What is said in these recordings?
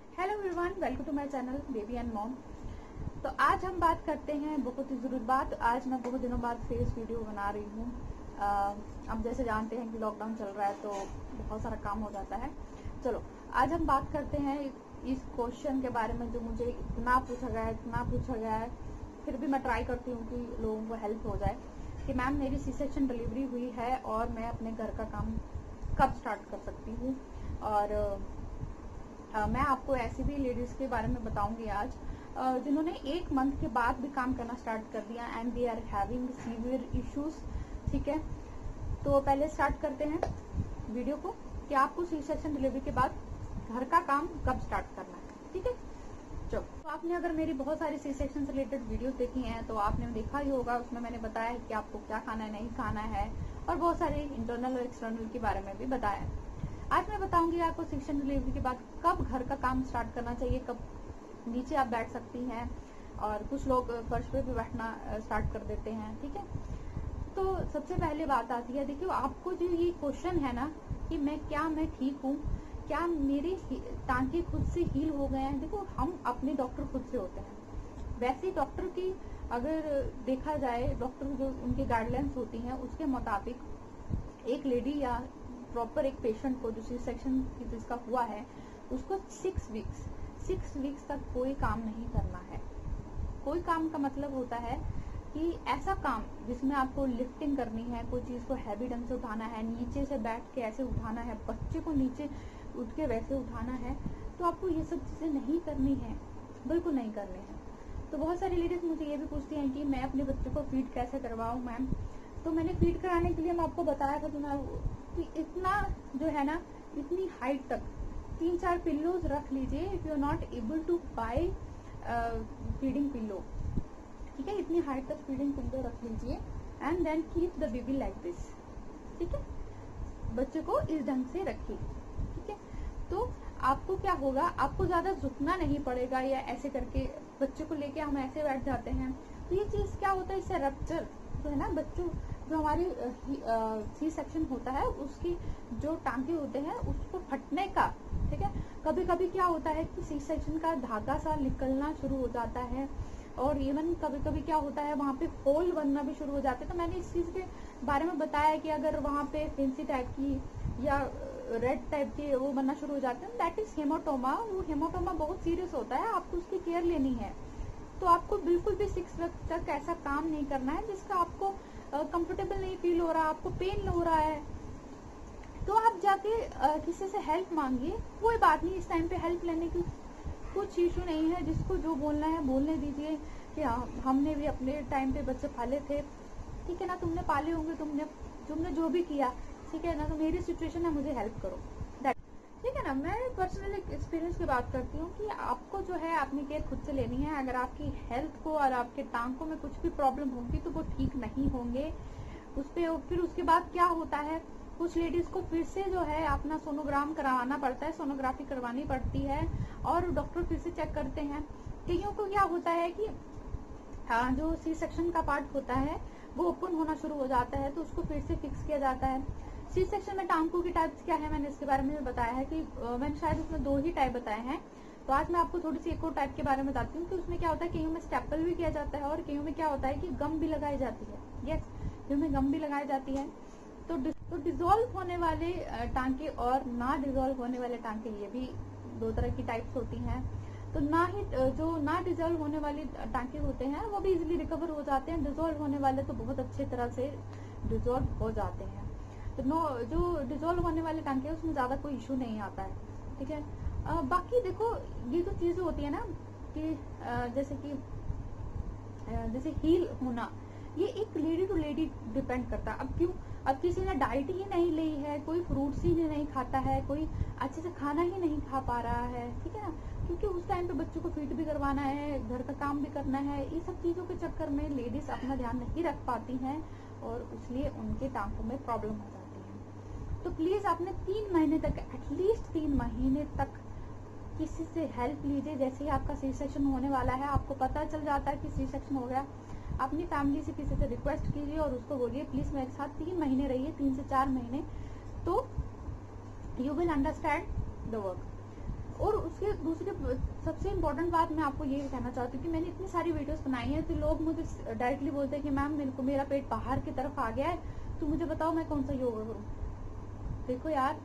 Hello everyone, welcome to my channel baby and mom. तो आज हम बात करते हैं बहुत ही जरूरी बात। आज मैं बहुत दिनों बाद फेस वीडियो बना रही हूँ। अब जैसे जानते हैं कि लॉकडाउन चल रहा है तो बहुत सारा काम हो जाता है। चलो आज हम बात करते हैं इस क्वेश्चन के बारे में जो मुझे इतना पूछा गया है। फिर भी मैं ट्राई करती हूँ कि लोगों को हेल्प हो जाए कि मैम मेरी सी सेक्शन डिलीवरी हुई है और मैं अपने घर का काम कब स्टार्ट कर सकती हूँ। और मैं आपको ऐसी भी लेडीज के बारे में बताऊंगी आज जिन्होंने 1 मंथ के बाद भी काम करना स्टार्ट कर दिया and they are having severe issues. ठीक है, तो पहले स्टार्ट करते हैं वीडियो को कि आपको सी सेक्शन डिलीवरी के बाद घर का काम कब स्टार्ट करना है। ठीक है, चलो तो आपने अगर मेरी बहुत सारी सी सेक्शन से रिलेटेड वीडियोस देखी हैं तो आपने देखा ही होगा, उसमें मैंने बताया है कि आपको क्या खाना है नहीं खाना है और बहुत सारे इंटरनल और एक्सटर्नल के बारे में भी बताया है। आज मैं बताऊंगी आपको सेक्शन डिलीवरी के बाद कब घर का काम स्टार्ट करना चाहिए, कब नीचे आप बैठ सकती हैं और कुछ लोग फर्श पे भी बैठना स्टार्ट कर देते हैं। ठीक है, तो सबसे पहले बात आती है, देखियो आपको जो ये क्वेश्चन है ना कि मैं ठीक हूँ, क्या मेरे टांके खुद से हील हो गए हैं। देखो हम अपने डॉक्टर खुद से होते हैं। वैसे डॉक्टर की अगर देखा जाए, डॉक्टर जो उनकी गाइडलाइंस होती हैं उसके मुताबिक एक लेडी या प्रॉपर एक पेशेंट को जो सी सेक्शन जिसका हुआ है उसको 6 वीक्स तक कोई काम नहीं करना है। कोई काम का मतलब होता है कि ऐसा काम जिसमें आपको लिफ्टिंग करनी है, कोई चीज को हैवी ढंग से उठाना है, नीचे से बैठ के ऐसे उठाना है, बच्चे को नीचे उठ के वैसे उठाना है, तो आपको ये सब चीजें नहीं करनी है, बिल्कुल नहीं करनी है। तो बहुत सारी लेडीज मुझे ये भी पूछती हैं कि मैं अपने बच्चे को फीड कैसे करवाऊं मैम। तो मैंने फीड कराने के लिए मैं आपको बताया था कि इतना जो है ना, इतनी हाइट तक 3-4 पिल्लोज रख लीजिए if you are not able to buy feeding pillow. ठीक है, इतनी हाइट तक फीडिंग पिल्लो रख लीजिए and then keep the baby like this. ठीक है, बच्चे को इस ढंग से रखिए। ठीक है, तो आपको क्या होगा, आपको ज्यादा झुकना नहीं पड़ेगा या ऐसे करके बच्चे को लेके हम ऐसे बैठ जाते हैं तो ये चीज क्या होता है, इससे रप्चर जो है ना, बच्चों जो हमारी सी सेक्शन होता है उसकी जो टांके होते हैं उसको फटने का। ठीक है, कभी कभी क्या होता है कि सी सेक्शन का धागा सा निकलना शुरू हो जाता है और इवन कभी कभी क्या होता है वहां पे होल बनना भी शुरू हो जाते हैं। तो मैंने इस चीज के बारे में बताया कि अगर वहां पे फेंसी टाइप की या रेड टाइप के वो बनना शुरू हो जाते हैं, दैट इज हेमाटोमा। वो हेमाटोमा बहुत सीरियस होता है, आपको उसकी केयर लेनी है। तो आपको बिल्कुल भी 6 वीक्स तक ऐसा काम नहीं करना है जिसका आपको कंफर्टेबल नहीं फील हो रहा, आपको पेन हो रहा है, तो आप जाके किसी से हेल्प मांगिए। कोई बात नहीं, इस टाइम पे हेल्प लेने की कुछ इशू नहीं है, जिसको जो बोलना है बोलने दीजिए कि हमने भी अपने टाइम पे बच्चे पाले थे। ठीक है ना, तुमने पाले होंगे, तुमने जो भी किया, ठीक है ना, तो मेरी सिचुएशन है, मुझे हेल्प करो। ठीक है ना, मैं पर्सनल एक्सपीरियंस की बात करती हूँ कि आपको जो है अपनी केयर खुद से लेनी है। अगर आपकी हेल्थ को और आपके टांकों में कुछ भी प्रॉब्लम होगी तो वो ठीक नहीं होंगे उस पे। फिर उसके बाद क्या होता है, कुछ लेडीज को फिर से जो है अपना सोनोग्राम करवाना पड़ता है, सोनोग्राफी करवानी पड़ती है और डॉक्टर फिर से चेक करते हैं। कईयों को क्या होता है कि जो सी सेक्शन का पार्ट होता है वो ओपन होना शुरू हो जाता है तो उसको फिर से फिक्स किया जाता है। सी सेक्शन में टांकों की टाइप्स क्या है, मैंने इसके बारे में भी बताया है कि मैंने शायद उसमें 2 ही टाइप बताए हैं। तो आज मैं आपको थोड़ी सी एक और टाइप के बारे में बताती हूँ कि उसमें क्या होता है, कईयों में स्टेपल भी किया जाता है और कईयों में क्या होता है कि गम भी लगाई जाती है। यस, कईयों में गम भी लगाई जाती है। तो डिजोल्व होने वाले टांके और ना डिजोल्व होने वाले टांके, ये भी 2 तरह की टाइप्स होती हैं। तो जो ना डिजोल्व होने वाले टांके होते हैं वो भी इजीली रिकवर हो जाते हैं, डिजोल्व होने वाले तो बहुत अच्छे तरह से डिजोल्व हो जाते हैं। तो जो डिजोल्व होने वाले टांके उसमें ज्यादा कोई इशू नहीं आता है। ठीक है, बाकी देखो ये जो चीजें होती है ना कि जैसे हील होना, ये एक लेडी टू लेडी डिपेंड करता है। अब क्यों, अब किसी ने डाइट ही नहीं ली है, कोई फ्रूट्स ही नहीं खाता है, कोई अच्छे से खाना ही नहीं खा पा रहा है। ठीक है ना, क्योंकि उस टाइम पे बच्चों को फीड भी करवाना है, घर का काम भी करना है, ये सब चीजों के चक्कर में लेडीज अपना ध्यान नहीं रख पाती हैं और इसलिए उनके टांकों में प्रॉब्लम हो जाती है। तो प्लीज आपने 3 महीने तक, एटलीस्ट 3 महीने तक किसी से हेल्प लीजिए। जैसे ही आपका सी सेक्शन होने वाला है, आपको पता चल जाता है कि सी सेक्शन हो गया, अपनी फैमिली से किसी से रिक्वेस्ट कीजिए और उसको बोलिए प्लीज मेरे साथ 3 महीने रहिए, 3 से 4 महीने, तो you will understand the work. और उसके दूसरी सबसे इम्पोर्टेंट बात मैं आपको ये कहना चाहती हूँ कि मैंने इतनी सारी वीडियोस बनाई हैं तो लोग मुझे डायरेक्टली बोलते हैं कि मैम मेरे को मेरा पेट बाहर की तरफ आ गया है, तो मुझे बताओ मैं कौन सा योगा करूँ। देखो यार,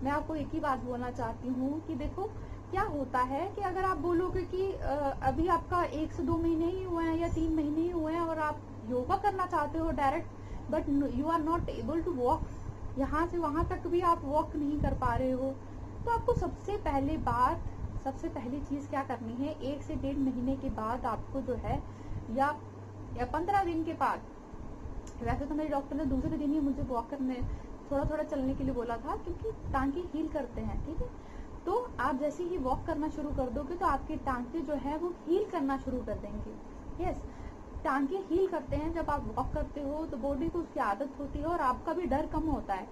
मैं आपको एक ही बात बोलना चाहती हूँ कि देखो क्या होता है कि अगर आप बोलोगे कि अभी आपका 1 से 2 महीने ही हुए हैं या 3 महीने ही हुए हैं और आप योगा करना चाहते हो direct, but you are not able to walk, यहाँ से वहां तक भी आप वॉक नहीं कर पा रहे हो, तो आपको सबसे पहली चीज क्या करनी है, 1 से 1.5 महीने के बाद आपको जो है या 15 दिन के बाद, वैसे तो मेरे डॉक्टर ने दूसरे दिन ही मुझे वॉक करने थोड़ा चलने के लिए बोला था क्योंकि टांगे हील करते हैं, ठीक है। तो आप जैसे ही वॉक करना शुरू कर दोगे तो आपके टांगे जो है वो हील करना शुरू कर देंगे। यस, टांगे हील करते हैं जब आप वॉक करते हो तो बॉडी को उसकी आदत होती है और आपका भी डर कम होता है,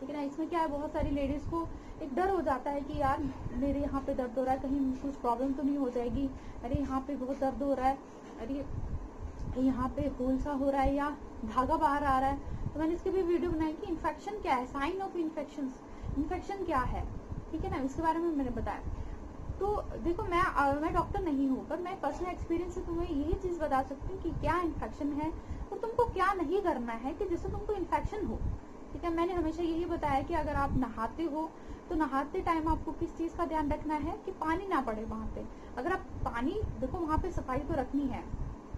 ठीक है ना। इसमें क्या है, बहुत सारी लेडीज को एक डर हो जाता है कि यार मेरे यहाँ पे दर्द हो रहा है, कहीं कुछ प्रॉब्लम तो नहीं हो जाएगी, अरे यहाँ पे बहुत दर्द हो रहा है, अरे यहाँ पे होल सा हो रहा है या धागा बाहर आ रहा है। तो मैंने इसकी भी वीडियो बनाई कि इन्फेक्शन क्या है, साइन ऑफ इन्फेक्शन क्या है, ठीक है ना, इसके बारे में मैंने बताया। तो देखो मैं डॉक्टर नहीं हूँ, पर मैं पर्सनल एक्सपीरियंस से तुम्हें यही चीज बता सकती हूँ कि क्या इन्फेक्शन है और तुमको क्या नहीं करना है कि जिससे तुमको इन्फेक्शन हो, ठीक है। मैंने हमेशा यही बताया कि अगर आप नहाते हो तो नहाते टाइम आपको किस चीज का ध्यान रखना है कि पानी ना पड़े वहां पे। अगर आप पानी देखो वहां पे सफाई तो रखनी है,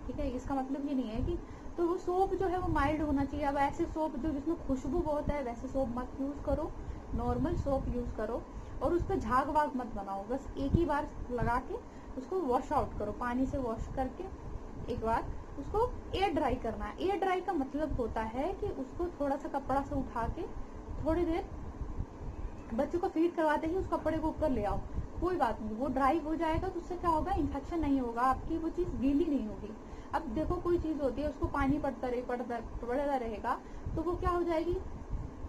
ठीक है, इसका मतलब ये नहीं है कि तो वो सोप जो है वो माइल्ड होना चाहिए। अब ऐसे सोप जो जिसमें खुशबू बहुत है वैसे सोप मत यूज करो, नॉर्मल सोप यूज करो और उस पर झाग वाग मत बनाओ, बस एक ही बार लगा के उसको वॉश आउट करो, पानी से वॉश करके एक बार उसको एयर ड्राई करना है। एयर ड्राई का मतलब होता है कि उसको थोड़ा सा कपड़ा से उठा के थोड़ी देर बच्चे को फीड करवाते ही उस कपड़े को ऊपर ले आओ, कोई बात नहीं, वो ड्राई हो जाएगा तो उससे क्या होगा, इन्फेक्शन नहीं होगा, आपकी वो चीज गीली नहीं होगी। अब देखो कोई चीज होती है उसको पानी पड़ता रहेगा तो वो क्या हो जाएगी,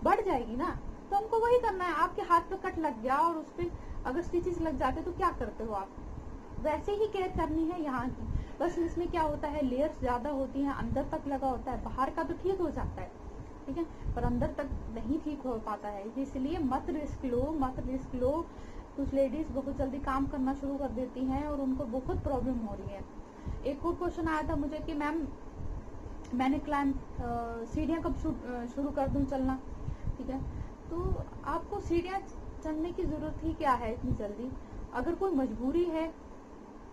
बढ़ जाएगी ना। तो हमको वही करना है, आपके हाथ पे कट लग गया और उस पर अगर स्टिचेस लग जाते तो क्या करते हो आप, वैसे ही केयर करनी है यहाँ की। बस इसमें क्या होता है, लेयर्स ज्यादा होती हैं, अंदर तक लगा होता है, बाहर का तो ठीक हो जाता है, ठीक है, पर अंदर तक नहीं ठीक हो पाता है, इसलिए मत रिस्क लो। कुछ लेडीज बहुत जल्दी काम करना शुरू कर देती हैं और उनको बहुत प्रॉब्लम हो रही है। एक और क्वेश्चन आया था मुझे कि मैम मैंने सीढ़ियाँ कब शुरू कर दूं चलना, ठीक है। तो आपको सीढ़ियाँ चढ़ने की जरूरत ही क्या है इतनी जल्दी, अगर कोई मजबूरी है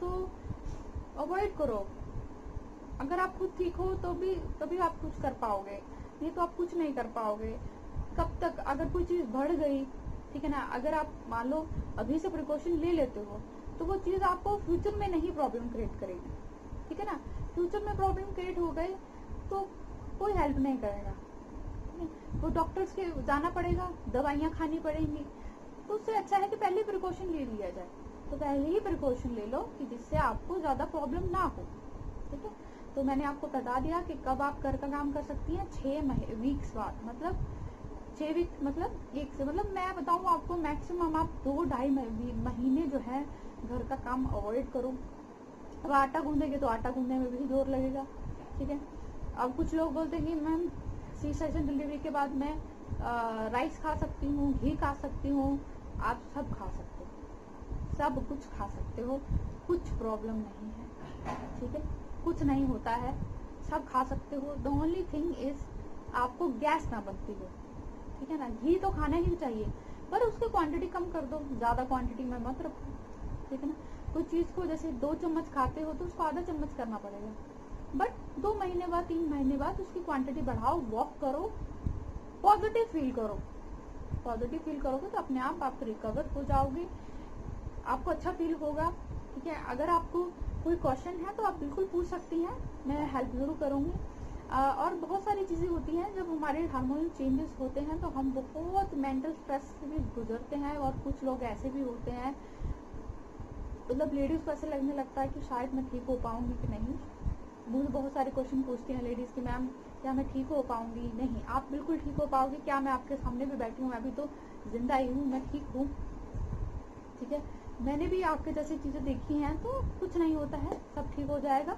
तो अवॉइड करो। अगर आप खुद ठीक हो तो भी तभी आप कुछ कर पाओगे, नहीं तो आप कुछ नहीं कर पाओगे। कब तक, अगर कोई चीज बढ़ गई, ठीक है ना, अगर आप मान लो अभी से प्रिकॉशन ले लेते हो तो वो चीज आपको फ्यूचर में नहीं प्रॉब्लम क्रिएट करेगी, ठीक है ना। फ्यूचर में प्रॉब्लम क्रिएट हो गए तो कोई हेल्प नहीं करेगा, वो डॉक्टर्स के जाना पड़ेगा, दवाइयाँ खानी पड़ेंगी। तो उससे अच्छा है कि पहले प्रिकॉशन ले लिया जाए, तो पहले ही प्रिकॉशन ले लो कि जिससे आपको ज्यादा प्रॉब्लम ना हो, ठीक है। तो मैंने आपको बता दिया कि कब आप घर का काम कर सकती हैं, 6 वीक्स बाद, मतलब 6 वीक मतलब एक से, मतलब मैं बताऊँ आपको मैक्सिमम आप 2-2.5 महीने जो है घर का काम अवॉइड करो। अब आटा गूंदेंगे तो आटा गूंदने में भी जोर लगेगा, ठीक है। अब कुछ लोग बोलते हैं कि मैम सी सेक्शन डिलीवरी के बाद मैं राइस खा सकती हूँ, घी खा सकती हूँ, आप सब खा सकते हो, सब कुछ खा सकते हो, कुछ प्रॉब्लम नहीं है, ठीक है, कुछ नहीं होता है, सब खा सकते हो। द ओनली थिंग इज आपको गैस ना बनती हो, ठीक है ना। घी तो खाना ही चाहिए पर उसकी क्वांटिटी कम कर दो, ज्यादा क्वांटिटी में मत रखो, ठीक है ना। कोई चीज को जैसे 2 चम्मच खाते हो तो उसको आधा चम्मच करना पड़ेगा, बट 2 महीने बाद 3 महीने बाद उसकी क्वांटिटी बढ़ाओ, वॉक करो, पॉजिटिव फील करो। पॉजिटिव फील करोगे तो अपने आप रिकवर हो जाओगे, आपको अच्छा फील होगा, ठीक है। अगर आपको कोई क्वेश्चन है तो आप बिल्कुल पूछ सकती हैं, मैं हेल्प जरूर करूंगी। और बहुत सारी चीजें होती हैं, जब हमारे हार्मोनल चेंजेस होते हैं तो हम बहुत मेंटल स्ट्रेस से भी गुजरते हैं, और कुछ लोग ऐसे भी होते हैं, मतलब लेडीज को ऐसे लगने लगता है कि शायद मैं ठीक हो पाऊंगी कि नहीं। मुझे बहुत सारे क्वेश्चन पूछती हैं लेडीज कि मैम क्या मैं ठीक हो पाऊंगी, नहीं, आप बिल्कुल ठीक हो पाओगे। क्या मैं आपके सामने भी बैठी हूँ, अभी तो जिंदा ही हूँ, मैं ठीक हूँ, ठीक है। मैंने भी आपके जैसी चीजें देखी हैं, तो कुछ नहीं होता है, सब ठीक हो जाएगा।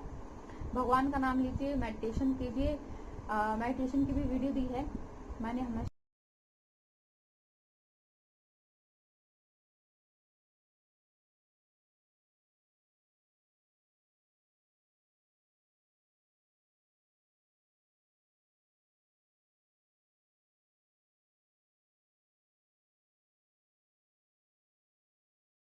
भगवान का नाम लीजिए, मेडिटेशन कीजिए, मेडिटेशन की भी वीडियो दी है मैंने हमेशा।